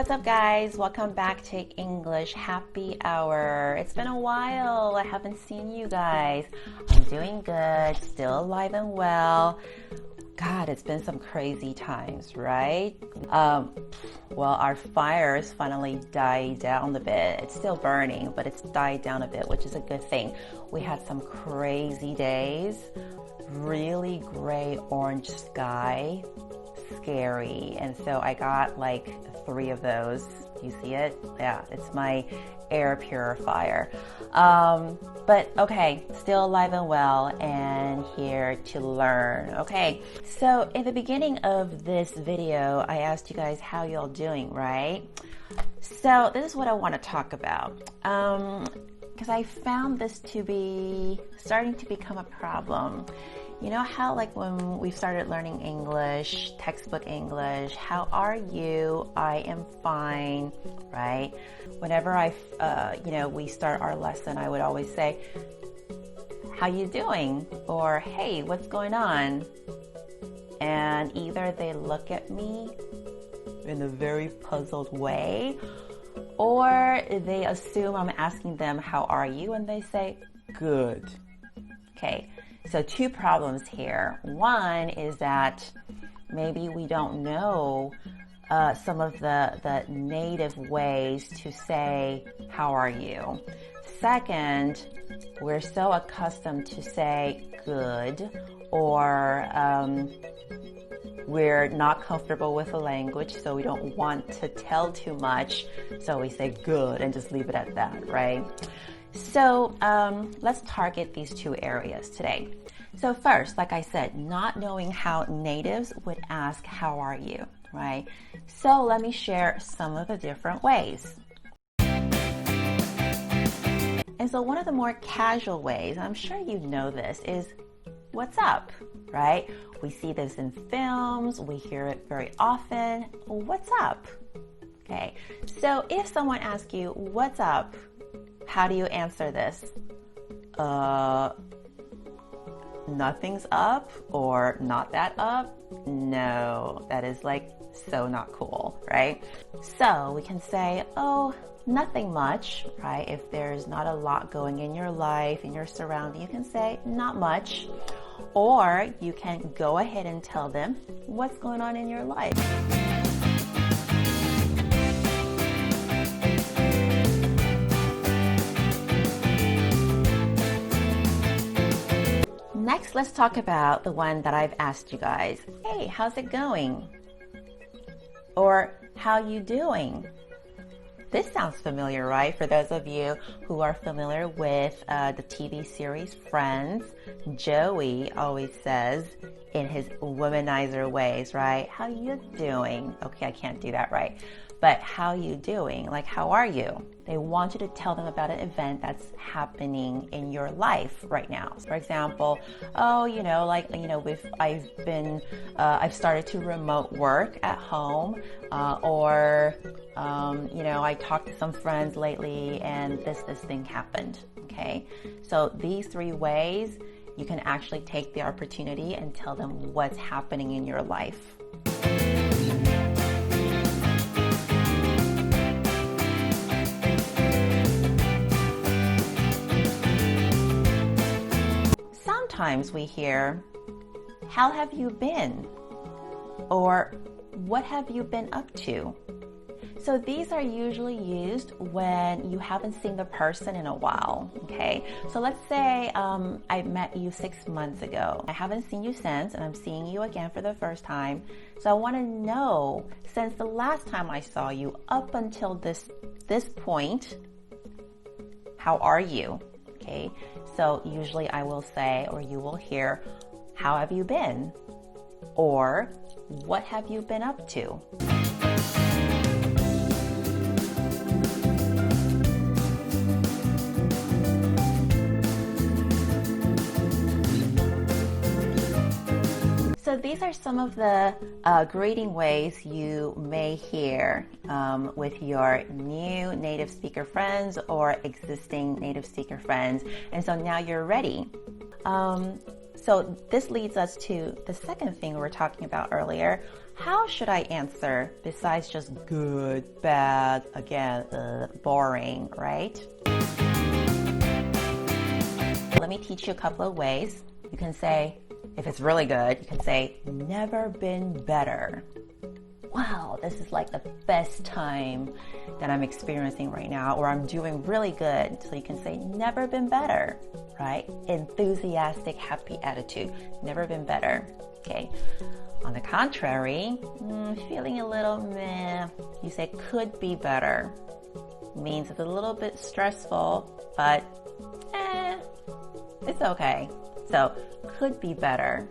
what's up guys? Welcome back to English Happy Hour. It's been a while. I haven't seen you guys. I'm doing good, still alive and well. God, it's been some crazy times, right? Well, our fires finally died down a bit. It's still burning, but it's died down a bit, which is a good thing. We had some crazy days, really gray orange sky, scary. And so I got like 3 of those. You see it? Yeah, it's my air purifier. But okay, still alive and well and here to learn. Okay, so in the beginning of this video, I asked you guys how y'all doing, right? So this is what I want to talk about. Because I found this to be starting to become a problem. You know how like when we started learning English, textbook English, how are you? I am fine, right? Whenever we start our lesson, I would always say, how you doing? Or, hey, what's going on? And either they look at me in a very puzzled way, or they assume I'm asking them, how are you? And they say, good. Okay. So 2 problems here. One is that maybe we don't know some of the native ways to say, how are you? Second, we're so accustomed to say good, or we're not comfortable with the language, so we don't want to tell too much, so we say good and just leave it at that, right? So let's target these 2 areas today. So first, like I said, not knowing how natives would ask, how are you, right? So let me share some of the different ways. And so one of the more casual ways, I'm sure you know this, is what's up, right? We see this in films, we hear it very often. What's up? Okay, so if someone asks you, what's up? How do you answer this? Nothing's up, or not that up? No, that is like so not cool, right? So we can say, oh, nothing much, right? If there's not a lot going in your life, in your surrounding, you can say not much. Or you can go ahead and tell them what's going on in your life. Next, let's talk about the one that I've asked you guys. Hey, how's it going? Or how you doing? This sounds familiar, right? For those of you who are familiar with the TV series Friends, Joey always says in his womanizer ways, right? How you doing? Okay, I can't do that right. But how you doing? Like, how are you? They want you to tell them about an event that's happening in your life right now. For example, oh, I've started to remote work at home, I talked to some friends lately and this thing happened, okay? So these 3 ways, you can actually take the opportunity and tell them what's happening in your life. Sometimes we hear, how have you been? Or what have you been up to? So these are usually used when you haven't seen the person in a while, okay? So let's say I met you 6 months ago. I haven't seen you since, and I'm seeing you again for the first time. So I want to know, since the last time I saw you up until this point, how are you? Okay, so usually I will say, or you will hear, how have you been? Or what have you been up to? So these are some of the greeting ways you may hear with your new native speaker friends or existing native speaker friends. And so now you're ready. So this leads us to the second thing we were talking about earlier, how should I answer besides just good, bad, again, boring, right? Let me teach you a couple of ways. You can say, if it's really good, you can say, never been better. Wow, this is like the best time that I'm experiencing right now, or I'm doing really good. So you can say, never been better, right? Enthusiastic, happy attitude. Never been better, okay? On the contrary, feeling a little meh, you say, could be better. Means it's a little bit stressful, but it's okay. So, could be better.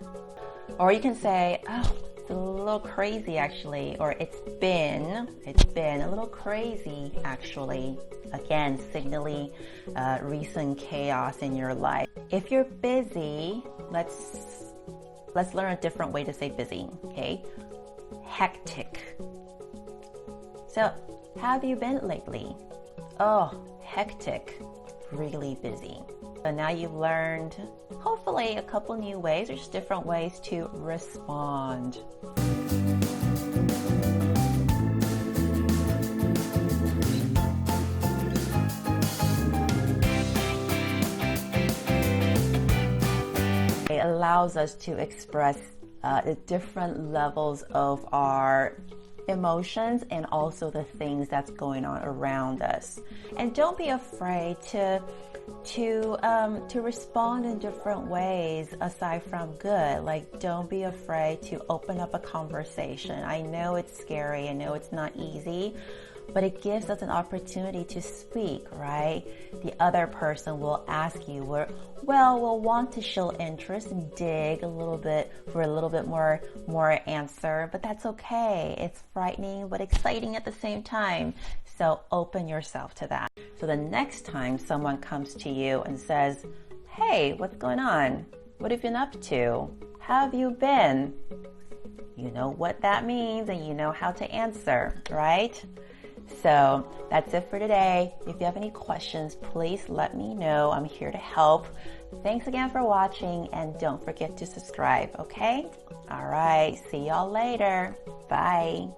Or you can say, oh, it's a little crazy actually, or it's been a little crazy actually. Again, signaling recent chaos in your life. If you're busy, let's learn a different way to say busy, okay? Hectic. So, how have you been lately? Oh, hectic, really busy. So now you've learned, hopefully, a couple new ways, or just different ways to respond. It allows us to express the different levels of our emotions and also the things that's going on around us. And don't be afraid to respond in different ways aside from good. Like, don't be afraid to open up a conversation. I know it's scary. I know it's not easy, but it gives us an opportunity to speak, right? The other person will ask you, will want to show interest and dig a little bit for a little bit more answer, but that's okay. It's frightening but exciting at the same time. So open yourself to that. So the next time someone comes to you and says, hey, what's going on? What have you been up to? How have you been? You know what that means and you know how to answer, right? So that's it for today. If you have any questions, please let me know. I'm here to help. Thanks again for watching, and don't forget to subscribe, okay? All right, see y'all later. Bye.